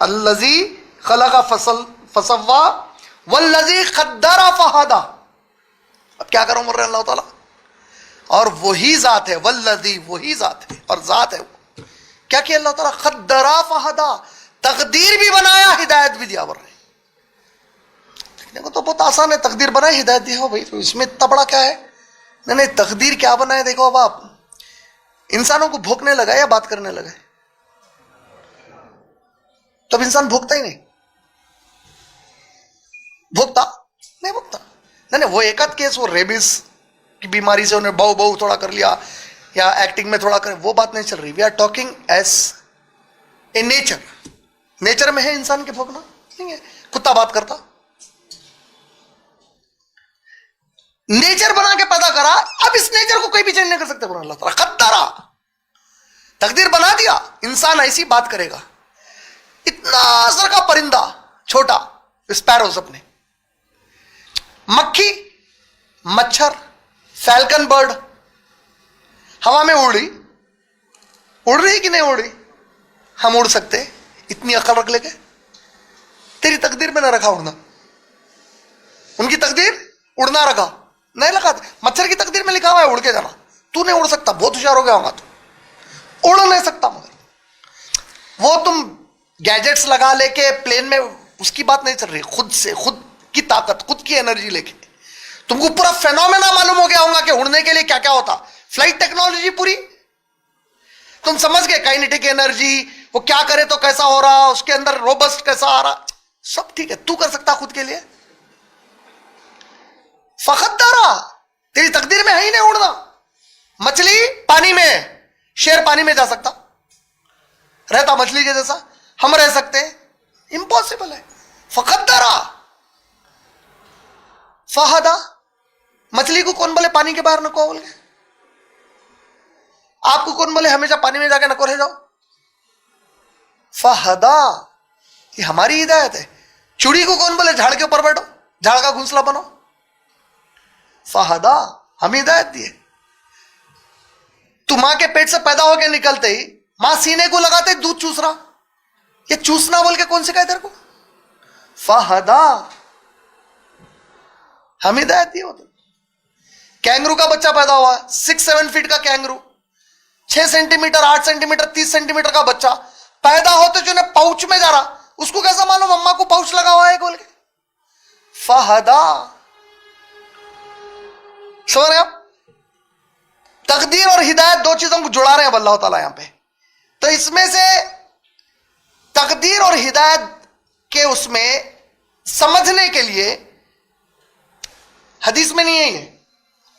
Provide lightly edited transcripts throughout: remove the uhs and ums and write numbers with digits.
अल्लज़ी खलक़ फसव्वा वल्लज़ी क़द्दर फ़हदा। अब क्या करो बोल रहे अल्लाह ताला, और वही जात है, वल्लज़ी वही जात है और जात है वो। क्या किया अल्लाह ताला? क़द्दर फ़हदा, तकदीर भी बनाया, हिदायत भी दिया। बोल रहे देखो तो बहुत आसान है, तकदीर बनाए हिदायत दी हो भाई, तो इसमें इतना बड़ा क्या है? नहीं नहीं, तकदीर क्या बनाए देखो। अब आप इंसानों को भोंकने लगा या बात करने लगा? तब इंसान भोंकता ही नहीं, भोंकता नहीं, भोंकता नहीं। वो एक आध केस, वो रेबिस की बीमारी से उन्हें बहु बहु थोड़ा कर लिया या एक्टिंग में थोड़ा कर, वो बात नहीं चल रही। We are talking as a nature. Nature में है इंसान के भोंकना? नहीं है। कुत्ता बात करता? नेचर बना के पैदा करा, अब इस नेचर को कोई भी चेंज नहीं कर सकते। अल्लाह ताला क़द्दरा, तकदीर बना दिया, इंसान ऐसी बात करेगा। इतना असर का परिंदा, छोटा स्पैरोस, अपने मक्खी, मच्छर, फैल्कन बर्ड हवा में उड़ रही कि नहीं उड़ रही? हम उड़ सकते? इतनी अकल रख लेके? तेरी तकदीर में ना रखा उड़ना, उनकी तकदीर उड़ना रखा नहीं लगा। मच्छर की तकदीर में लिखा हुआ है उड़ के जाना, तू नहीं उड़ सकता, बहुत होशियार हो गया होगा तो उड़ नहीं सकता। मगर वो तुम गैजेट्स लगा लेके प्लेन में, उसकी बात नहीं चल रही। खुद से, खुद की ताकत, खुद की एनर्जी लेके तुमको पूरा फेनोमेना मालूम हो गया होगा कि उड़ने के लिए क्या क्या होता। फ्लाइट टेक्नोलॉजी पूरी तुम समझ गए, काइनेटिक एनर्जी, वो क्या करे तो कैसा हो रहा, उसके अंदर रोबस्ट कैसा आ रहा, सब ठीक है। तू कर सकता खुद के लिए? फ़क़द्दरा, तेरी तकदीर में है ही नहीं उड़ना। मछली पानी में, शेर पानी में जा सकता रहता मछली के जैसा? हम रह सकते? इम्पॉसिबल है। फ़क़द्दरा फ़हदा, मछली को कौन बोले पानी के बाहर नको बोल के? आपको कौन बोले हमेशा पानी में जाके नको रह जाओ? फ़हदा, ये हमारी हिदायत है। चूड़ी को कौन बोले झाड़ के ऊपर बैठो, झाड़ का घोंसला बनो? फ़हदा, हम हिदायत दिए। तू मां के पेट से पैदा होकर निकलते ही मां सीने को लगाते दूध चूस रहा, ये चूसना बोल के कौन सिखाया तेरे को? फ़हदा, हम हिदायत दिए होते। कैंगरू का बच्चा पैदा हुआ, 6-7 फीट का कैंगरू, 6 सेंटीमीटर, 8 सेंटीमीटर, 30 सेंटीमीटर का बच्चा पैदा होते जो पाउच में जा रहा, उसको कैसा मालूम अम्मा को पाउच लगा हुआ है बोल के? फ़हदा, समझ रहे आप? तकदीर और हिदायत दो चीजों को जुड़ा रहे हैं अल्लाह ताला यहां पे। तो इसमें से तकदीर और हिदायत के उसमें समझने के लिए हदीस में नहीं है, ये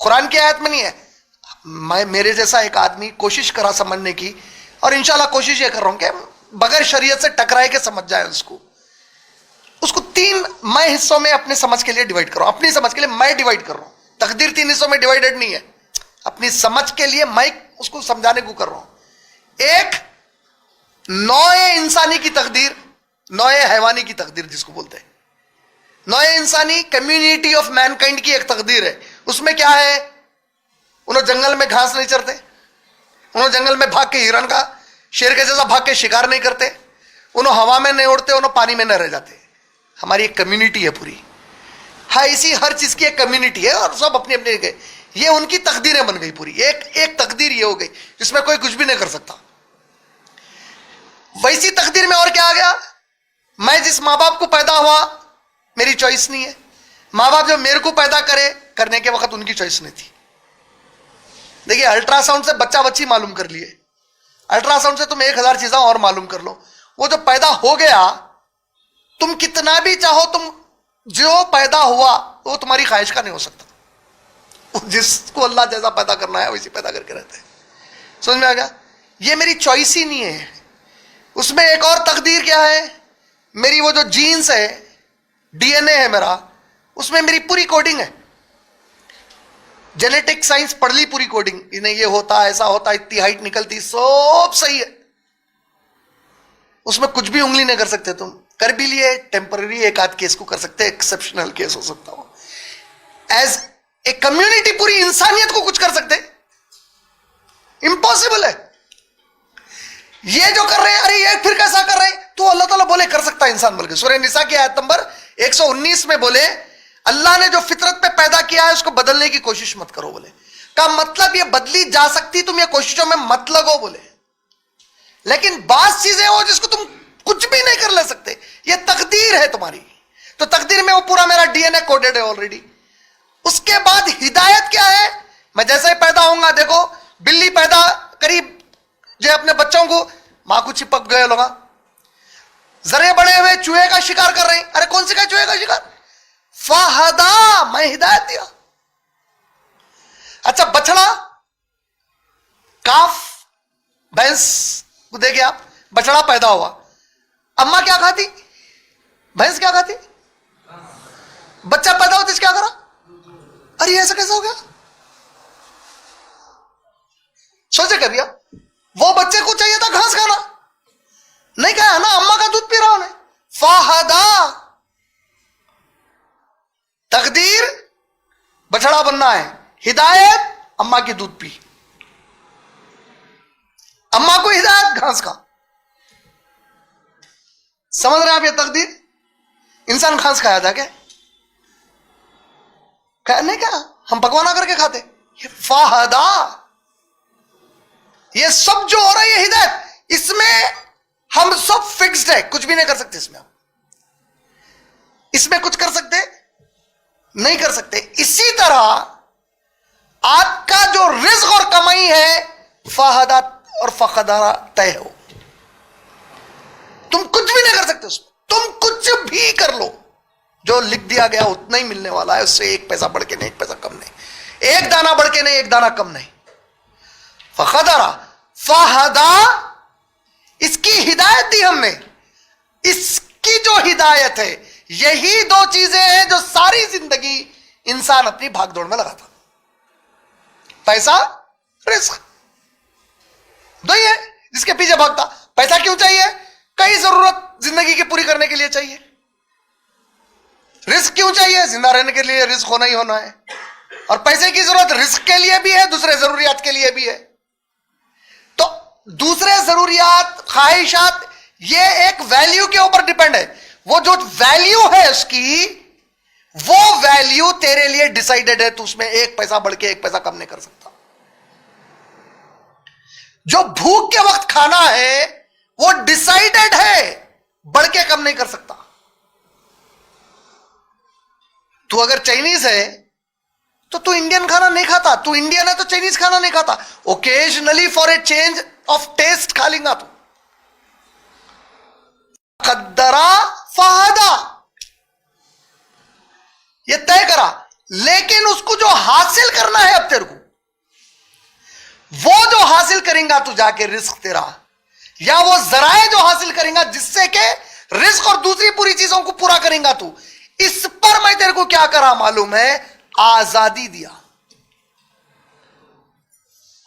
कुरान की आयत में नहीं है। मैं, मेरे जैसा एक आदमी कोशिश करा समझने की, और इंशाल्लाह कोशिश ये कर रहा हूं कि बगैर शरीयत से टकराए के समझ जाए उसको 3 मैं हिस्सों में अपने समझ के लिए डिवाइड कर रहा हूं। अपनी समझ के लिए मैं डिवाइड कर रहा हूं। तकदीर 3 हिस्सों में डिवाइडेड नहीं है, अपनी समझ के लिए मैं उसको समझाने को कर रहा हूं। एक, नौए इंसानी की तकदीर, नौए हैवानी की तकदीर जिसको बोलते हैं। नौए इंसानी, कम्युनिटी ऑफ मैनकाइंड की एक तकदीर है। उसमें क्या है? उन्होंने जंगल में घास नहीं चरते, उन्होंने जंगल में भाग के हिरन का, शेर के जैसा भाग के शिकार नहीं करते, उन्होंने हवा में नहीं उड़ते, उन्होंने पानी में नहीं रह जाते। हमारी एक कम्युनिटी है पूरी। हाँ, इसी हर चीज की एक कम्युनिटी है और सब अपनी अपनी गए, ये उनकी तकदीरें बन गई पूरी। एक तकदीर ये हो गई जिसमें कोई कुछ भी नहीं कर सकता। वैसी तकदीर में और क्या आ गया? मैं जिस माँ बाप को पैदा हुआ, मेरी चॉइस नहीं है। माँ बाप जो मेरे को पैदा करने के वक्त उनकी चॉइस नहीं थी। देखिए, अल्ट्रासाउंड से बच्चा बच्ची मालूम कर लिए, अल्ट्रासाउंड से तुम 1000 चीजें और मालूम कर लो। वो जो पैदा हो गया, तुम कितना भी चाहो, तुम जो पैदा हुआ वो तुम्हारी ख्वाहिश का नहीं हो सकता। जिसको अल्लाह जैसा पैदा करना है वैसे पैदा करके रहते हैं। समझ में आ गया? ये मेरी चॉइस ही नहीं है। उसमें एक और तकदीर क्या है? मेरी वो जो जीन्स है, डीएनए है मेरा, उसमें मेरी पूरी कोडिंग है। जेनेटिक साइंस पढ़ ली, पूरी कोडिंग, इन्हें ये होता, ऐसा होता, इतनी हाइट निकलती, सब सही है। उसमें कुछ भी उंगली नहीं कर सकते तुम। कर भी लिए टेम्पररी एक आध केस को कर सकते, एक्सेप्शनल केस हो सकता हो। एज ए कम्युनिटी पूरी इंसानियत को कुछ कर सकते? इम्पॉसिबल है। ये जो कर रहे हैं, अरे ये फिर कैसा कर रहे हैं? तो अल्लाह ताला बोले कर इंसान बोल के। सूरह निसा की आयत नंबर 119 में बोले अल्लाह ने जो फितरत पे पैदा किया है उसको बदलने की कोशिश मत करो बोले। का मतलब ये बदली जा सकती, तुम ये कोशिशों में मत लगो बोले। लेकिन बात चीजें हो जिसको तुम कुछ भी नहीं कर ले सकते, ये तकदीर है तुम्हारी। तो तकदीर में वो पूरा मेरा डीएनए कोडेड है ऑलरेडी। उसके बाद हिदायत क्या है? मैं जैसे ही पैदा होऊंगा, देखो बिल्ली पैदा करी जो अपने बच्चों को, मां को चिपक गए लोग, जरे बड़े हुए चूहे का शिकार कर रहे हैं। अरे कौन सी का चूहे का शिकार? फहदा, मैं हिदायत दिया। अच्छा बछड़ा, काफ, भैंस को देखिए आप, बछड़ा पैदा हुआ, अम्मा क्या खाती? भैंस क्या खाती? बच्चा पैदा होता क्या करा? अरे ऐसा कैसे हो गया? सोचे कभी आप? वो बच्चे को चाहिए था घास खाना, नहीं खाया ना, अम्मा का दूध पी रहा उन्हें। फाहदा, तकदीर बछड़ा बनना है, हिदायत अम्मा की दूध पी, अम्मा को हिदायत घास का। समझ रहे हैं आप ये तकदीर? इंसान घास खाया था क्या? नहीं क्या, हम पकवाना करके खाते। ये फाहदा, ये सब जो हो रहा है ये हिदायत, इसमें हम सब फिक्स्ड है, कुछ भी नहीं कर सकते इसमें। हम इसमें कुछ कर सकते नहीं कर सकते। इसी तरह आपका जो रिज्क और कमाई है, फाहदा और फखदारा तय हो, तुम कुछ भी नहीं कर सकते उसमें। तुम कुछ भी कर लो, जो लिख दिया गया उतना ही मिलने वाला है, उससे एक पैसा बढ़ के नहीं, एक पैसा कम नहीं, एक दाना बढ़ के नहीं, एक दाना कम नहीं। फखदारा, फहदा, इसकी हिदायत दी हमने। इसकी जो हिदायत है, यही दो चीजें हैं जो सारी जिंदगी इंसान अपनी भागदौड़ में लगाता। पैसा, रिस्क, दो ही है जिसके पीछे भागता। पैसा क्यों चाहिए? कई जरूरत जिंदगी की पूरी करने के लिए चाहिए। रिस्क क्यों चाहिए? जिंदा रहने के लिए रिस्क होना ही होना है। और पैसे की जरूरत रिस्क के लिए भी है, दूसरे जरूरियात के लिए भी है। तो दूसरे जरूरियात, ख्वाहिशात, ये एक वैल्यू के ऊपर डिपेंड है। वो जो वैल्यू है उसकी, वो वैल्यू तेरे लिए डिसाइडेड है, तो उसमें एक पैसा बढ़ के एक पैसा कम नहीं कर सकता। जो भूख के वक्त खाना है वो डिसाइडेड है, बढ़ के कम नहीं कर सकता। तू अगर चाइनीज है तो तू इंडियन खाना नहीं खाता, तू इंडियन है तो चाइनीज खाना नहीं खाता। Occasionally for a change of taste खा लेगा तू। कद्दरा फहदा, ये तय करा। लेकिन उसको जो हासिल करना है अब तेरे को, वो जो हासिल करेगा तू जाके रिस्क तेरा, या वो जराए जो हासिल करेगा जिससे के रिस्क और दूसरी पूरी चीजों को पूरा करेगा तू, इस पर मैं तेरे को क्या करा मालूम है? आजादी दिया।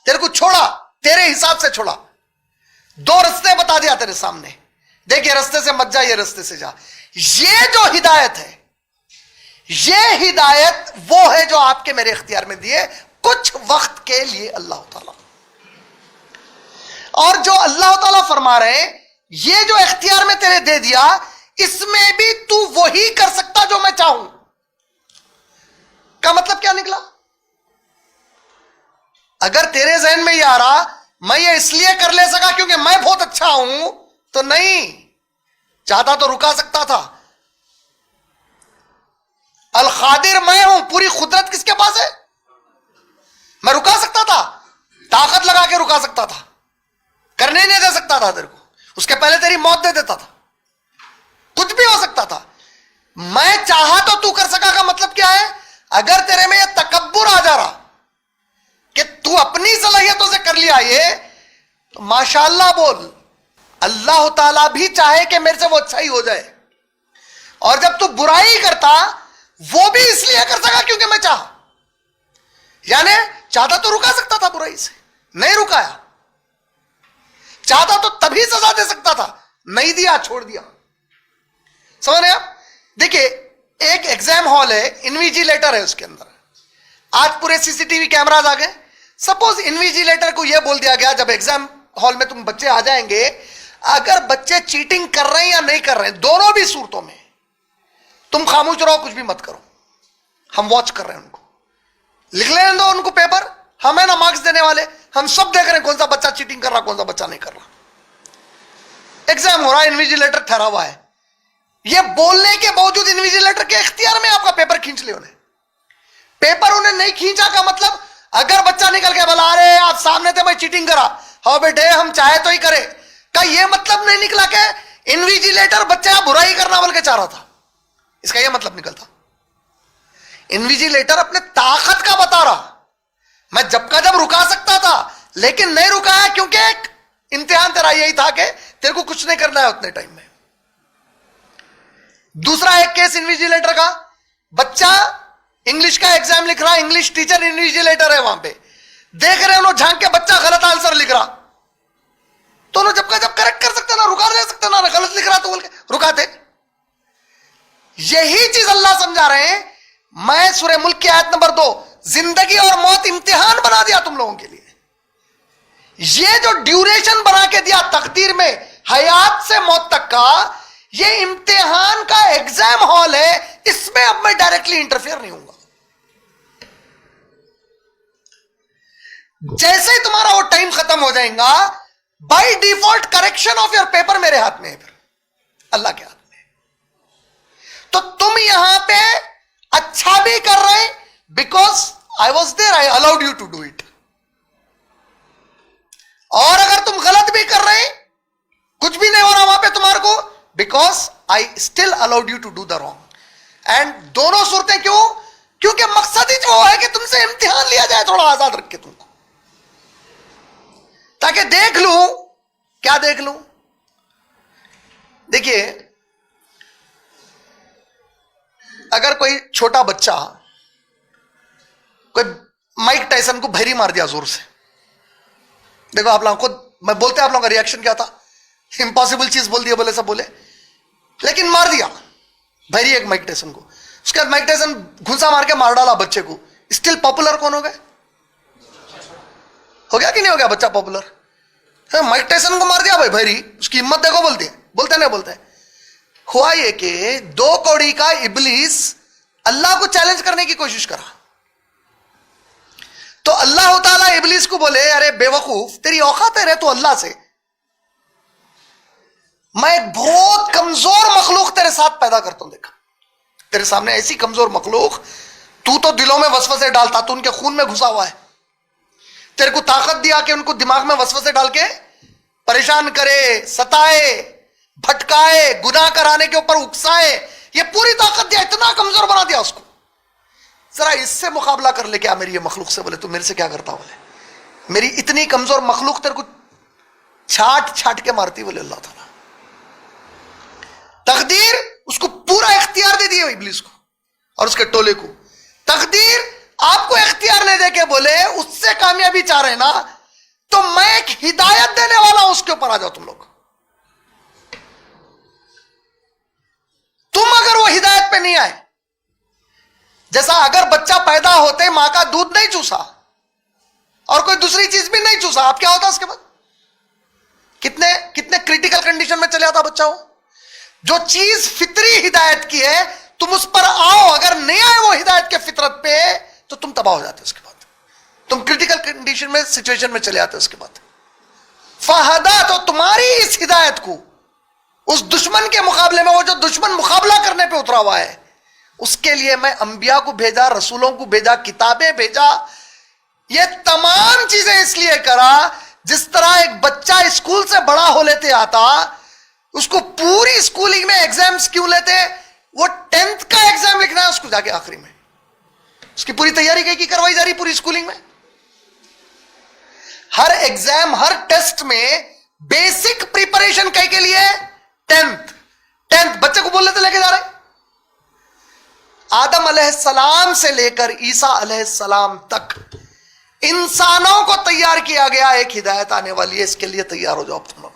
तेरे को छोड़ा, तेरे हिसाब से छोड़ा। दो रास्ते बता दिया तेरे सामने, देख ये रास्ते से मत जा, ये रास्ते से जा। ये जो हिदायत है, ये हिदायत वो है जो आपके मेरे इख्तियार में दिए कुछ वक्त के लिए अल्लाह ताला। और जो अल्लाह ताला फरमा रहे हैं, ये जो इख्तियार में तेरे दे दिया, इसमें भी तू वही कर सकता जो मैं चाहूं। का मतलब क्या निकला? अगर तेरे जहन में ये आ रहा मैं ये इसलिए कर ले सका क्योंकि मैं बहुत अच्छा हूं, तो नहीं, चाहता तो रुका सकता था। अल खादिर मैं हूं, पूरी कुदरत किसके पास है? मैं रुका सकता था, ताकत लगा के रुका सकता था, करने नहीं दे सकता था तेरे को, उसके पहले तेरी मौत दे देता था, कुछ भी हो सकता था। मैं चाहा तो तू कर सका का मतलब क्या है? अगर तेरे में यह तकब्बुर आ जा रहा कि तू अपनी सलाहियतों से कर लिया ये, तो माशाअल्लाह बोल, अल्लाह ताला भी चाहे कि मेरे से वो अच्छा ही हो जाए। और जब तू बुराई करता, वो भी इसलिए कर सका क्योंकि मैं चाहा। यानी चाहता तो रुका सकता था बुराई से, नहीं रुकाया। चाहता तो तभी सजा दे सकता था, नहीं दिया, छोड़ दिया। समझ रहे आप? देखिए एक एग्जाम हॉल है, इन्विजिलेटर है उसके अंदर। आज पूरे सीसीटीवी कैमरास आ गए। सपोज इन्विजिलेटर को यह बोल दिया गया, जब एग्जाम हॉल में तुम बच्चे आ जाएंगे, अगर बच्चे चीटिंग कर रहे हैं या नहीं कर रहे हैं, दोनों भी सूरतों में तुम खामोश रहो, कुछ भी मत करो। हम वॉच कर रहे हैं उनको, लिख लेने दो उनको पेपर, हम है ना मार्क्स देने वाले, हम सब देख रहे हैं कौन सा बच्चा चीटिंग कर रहा, कौन सा बच्चा नहीं कर रहा। एग्जाम हो रहा है, इन्विजिलेटर ठहरा हुआ है, ये बोलने के बावजूद इन्विजिलेटर के इख्तियार में आपका पेपर खींच लिया उन्हें। पेपर उन्हें नहीं खींचा का मतलब, अगर बच्चा निकल के बोला अरे आप सामने थे मैं चीटिंग करा, हाँ बेटे हम चाहे तो ही करे, का ये मतलब नहीं निकला कि इन्विजिलेटर बच्चा बुराई करना बोल के चाह रहा था। इसका यह मतलब निकलता, इन्विजिलेटर अपने ताकत का बता रहा, मैं जब का जब रुका सकता था लेकिन नहीं रुकाया, क्योंकि एक इम्तिहान तेरा यही था कि तेरे को कुछ नहीं करना है उतने टाइम में। दूसरा एक केस इन्विजिलेटर का, बच्चा इंग्लिश का एग्जाम लिख रहा, इंग्लिश टीचर इन्विजिलेटर है वहां पे, देख रहे हैं लोग झांक के बच्चा गलत आंसर लिख रहा, तो उन्होंने जब का जब करेक्ट कर सकते ना, रुका नहीं सकते ना, गलत लिख रहा तो बोल के रुकाते। यही चीज अल्लाह समझा रहे हैं। मैं सूरह मुल्क की आयत नंबर 2, जिंदगी और मौत इम्तिहान बना दिया तुम लोगों के लिए। ये जो ड्यूरेशन बना के दिया तकदीर में, हयात से मौत तक का, ये इम्तिहान का एग्जाम हॉल है, इसमें अब मैं डायरेक्टली इंटरफेयर नहीं होऊंगा। जैसे ही तुम्हारा वो टाइम खत्म हो जाएगा, by default correction of your paper मेरे हाथ में है, फिर अल्लाह के हाथ में। तो तुम यहां पे अच्छा भी कर रहे, because I was there, I allowed you to do it. और अगर तुम गलत भी कर रहे, कुछ भी नहीं हो रहा वहां पे तुम्हारे को, because I still allowed you to do the wrong. And दोनों सूरतें क्यों? क्योंकि मकसद ही जो है कि तुमसे इम्तिहान लिया जाए थोड़ा आजाद रख के तुमको, ताकि देख लूं। क्या देख लूं? देखिए, अगर कोई छोटा बच्चा कोई माइक टायसन को भैरी मार दिया जोर से, देखो आप लोगों को मैं बोलते आप लोगों का रिएक्शन क्या था? इम्पॉसिबल चीज बोल दिया, बोले सब बोले, लेकिन मार दिया भैरी एक माइक टायसन को। उसके बाद माइक टायसन घुसा मार के मार डाला बच्चे को, स्टिल पॉपुलर कौन हो गए? हो गया कि नहीं हो गया बच्चा पॉपुलर? माइक टायसन को मार दिया भाई भैरी, उसकी हिम्मत देखो, बोलते नहीं बोलते। हुआ ये कि 2 कौड़ी का इब्लीस अल्लाह को चैलेंज करने की कोशिश करा, तो अल्लाह ताला इब्लीस को बोले अरे बेवकूफ, तेरी औकात है रे तो अल्लाह से, मैं एक बहुत कमजोर मखलूक तेरे साथ पैदा करता हूं, देखा तेरे सामने ऐसी कमजोर मखलूक, तू तो दिलों में वसवसे डालता, तू उनके खून में घुसा हुआ है, तेरे को ताकत दिया कि उनको दिमाग में वसवसे डाल के परेशान करे, सताए, भटकाए, गुनाह कराने के ऊपर उकसाए, ये पूरी ताकत दिया, इतना कमजोर बना दिया उसको। जरा इससे मुकाबला कर ले क्या मेरी ये मखलूक से? बोले तू मेरे से क्या करता? बोले मेरी इतनी कमजोर मखलूक तेरे को छाट छाट के मारती। बोले अल्लाह ताला तकदीर उसको पूरा इख्तियार दे दिया इब्लीस को और उसके टोले को। तकदीर आपको इख्तियार नहीं दे के बोले उससे कामयाबी चाह रहे ना, तो मैं एक हिदायत देने वाला हूं, उसके ऊपर आ जाओ तुम लोग। तुम अगर वो हिदायत पे नहीं आए, जैसा अगर बच्चा पैदा होते मां का दूध नहीं चूसा और कोई दूसरी चीज भी नहीं चूसा, आप क्या होता उसके बाद? कितने कितने क्रिटिकल कंडीशन में चले जाता बच्चा हो। जो चीज फितरी हिदायत की है तुम उस पर आओ, अगर नहीं आए वो हिदायत के फितरत पे तो तुम तबाह हो जाते, उसके बाद तुम क्रिटिकल कंडीशन में, सिचुएशन में चले आते। उसके बाद फहदा, तो तुम्हारी इस हिदायत को उस दुश्मन के मुकाबले में, वो जो दुश्मन मुकाबला करने पे उतरा हुआ है, उसके लिए मैं अंबिया को भेजा, रसूलों को भेजा, किताबें भेजा, ये तमाम चीजें इसलिए करा। जिस तरह एक बच्चा स्कूल से बड़ा हो लेते आता, उसको पूरी स्कूलिंग में एग्जाम्स क्यों लेते? वो 10th का एग्जाम लिखना है उसको जाके आखिरी में, उसकी पूरी तैयारी कहीं की करवाई जा रही पूरी स्कूलिंग में। हर एग्जाम, हर टेस्ट में बेसिक प्रिपरेशन कहीं के लिए 10th बच्चे को बोल लेते लेके जा रहे। आदम अलैहिस्सलाम से लेकर ईसा अलैहिस्सलाम तक इंसानों को तैयार किया गया, एक हिदायत आने वाली है, इसके लिए तैयार हो जाओ तुम लोग।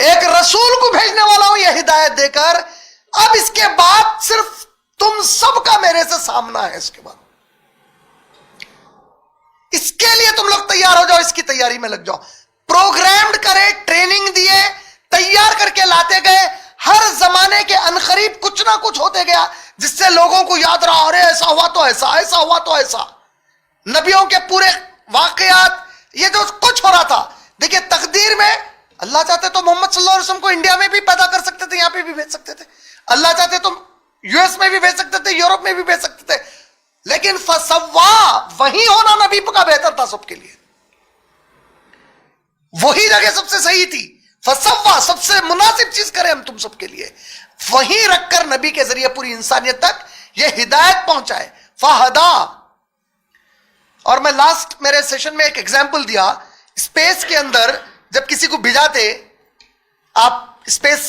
एक रसूल को भेजने वाला हूं यह हिदायत देकर, अब इसके बाद सिर्फ तुम सबका मेरे से सामना है। इसके बाद इसके लिए तुम लोग तैयार हो जाओ, इसकी तैयारी में लग जाओ। प्रोग्राम्ड करे, ट्रेनिंग दिए, तैयार करके लाते गए। हर जमाने के अनकरीब कुछ ना कुछ होते गया जिससे लोगों को याद रहा, अरे ऐसा हुआ तो ऐसा, ऐसा हुआ तो ऐसा। नबियों के पूरे वाकयात, ये जो कुछ हो रहा था, देखिए तकदीर में अल्लाह चाहते तो मोहम्मद सल्लल्लाहु अलैहि वसल्लम को इंडिया में भी पैदा कर सकते थे, यहां पे भी भेज सकते थे। अल्लाह चाहते तो यूएस में भी भेज सकते थे, यूरोप में भी भेज सकते थे। लेकिन फसव्वा, वही होना नबी का बेहतर था सबके लिए। वही जगह सबसे सही थी। फसव्वा, सबसे मुनासिब चीज करें हम तुम सबके लिए, वहीं रखकर नबी के जरिए पूरी इंसानियत तक यह हिदायत पहुंचाए। फहदा। और मैं लास्ट मेरे सेशन में एक एग्जाम्पल दिया, स्पेस के अंदर जब किसी को भिजाते, आप स्पेस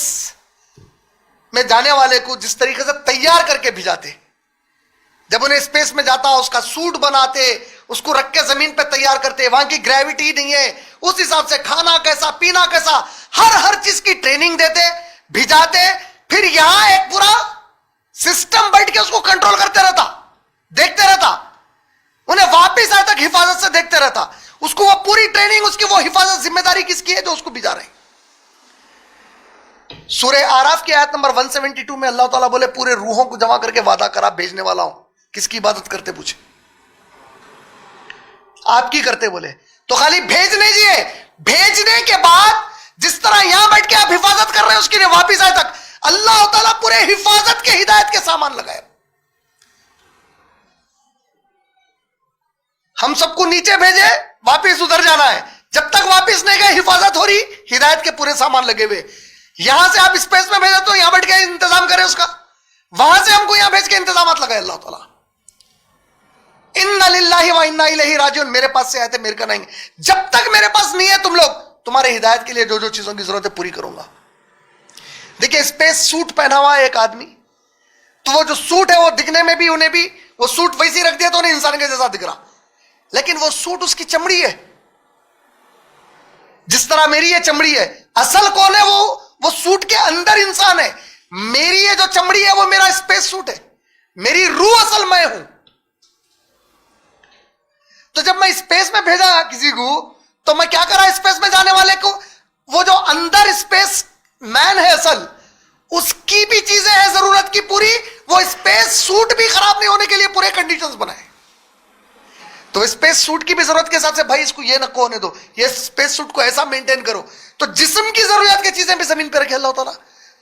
में जाने वाले को जिस तरीके से तैयार करके भिजाते, जब उन्हें स्पेस में जाता उसका सूट बनाते, उसको रख के जमीन पे तैयार करते, वहां की ग्रेविटी नहीं है, उस हिसाब से खाना कैसा, पीना कैसा, हर चीज की ट्रेनिंग देते, भिजाते, फिर यहां एक पूरा सिस्टम बैठ के उसको कंट्रोल करते रहता, देखते रहता, उन्हें वापिस आए तक हिफाजत से देखते रहता। उसको वो पूरी ट्रेनिंग, उसकी वो हिफाजत, जिम्मेदारी किसकी है? जो उसको भिजा रहे। सूरह आराफ की आयत नंबर 172 में अल्लाह ताला बोले, पूरे रूहों को जमा करके वादा करा भेजने वाला हूं। किसकी इबादत करते पूछे? आपकी करते बोले। तो खाली भेजने दिए, भेजने के बाद जिस तरह यहां बैठ के आप हिफाजत कर रहे हैं उसकी वापिस आए तक अल्लाह ताला पूरे हिफाजत के, हिदायत के सामान लगाए। हम सबको नीचे भेजे, वापिस उधर जाना है, जब तक वापिस नहीं गए हिफाजत हो रही, हिदायत के पूरे सामान लगे हुए। यहां से आप स्पेस में भेजे तो यहां बैठ के इंतजाम करें उसका, वहां से हमको यहां भेज के इंतजाम लगाए अल्लाह ताला। इन्ना लिल्लाहि व इन्ना इलैहि राजिऊन, मेरे पास से आए थे मेरे का नहीं, जब तक मेरे पास नहीं है तुम लोग, तुम्हारे हिदायत के लिए जो जो चीजों की जरूरत है पूरी करूंगा। देखिए स्पेस सूट पहना हुआ है एक आदमी, तो वो जो सूट है वो दिखने में भी, उन्हें भी वो सूट वैसे ही रख दिया तो उन्हें इंसान के जैसा दिख रहा, लेकिन वो सूट उसकी चमड़ी है, जिस तरह मेरी ये चमड़ी है। असल कौन है? वो सूट के अंदर इंसान है। मेरी ये जो चमड़ी है वो मेरा स्पेस सूट है, मेरी रूह असल मैं हूं। तो जब मैं स्पेस में भेजा किसी को, तो मैं क्या करा स्पेस में जाने वाले को, वो जो अंदर स्पेस मैन है असल, उसकी भी चीजें हैं जरूरत की पूरी, वो स्पेस सूट भी खराब नहीं होने के लिए पूरे कंडीशंस बनाए। तो स्पेस सूट की भी जरूरत के हिसाब से भाई इसको ये नको होने दो, ये स्पेस सूट को ऐसा मेंटेन करो। तो जिस्म की जरूरत की चीजें भी जमीन पर रखे अल्लाह ताला,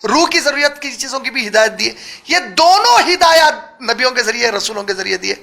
रूह की जरूरत की चीजों की भी हिदायत दी। ये दोनों हिदायत नबियों के जरिए, रसूलों के जरिए दिए।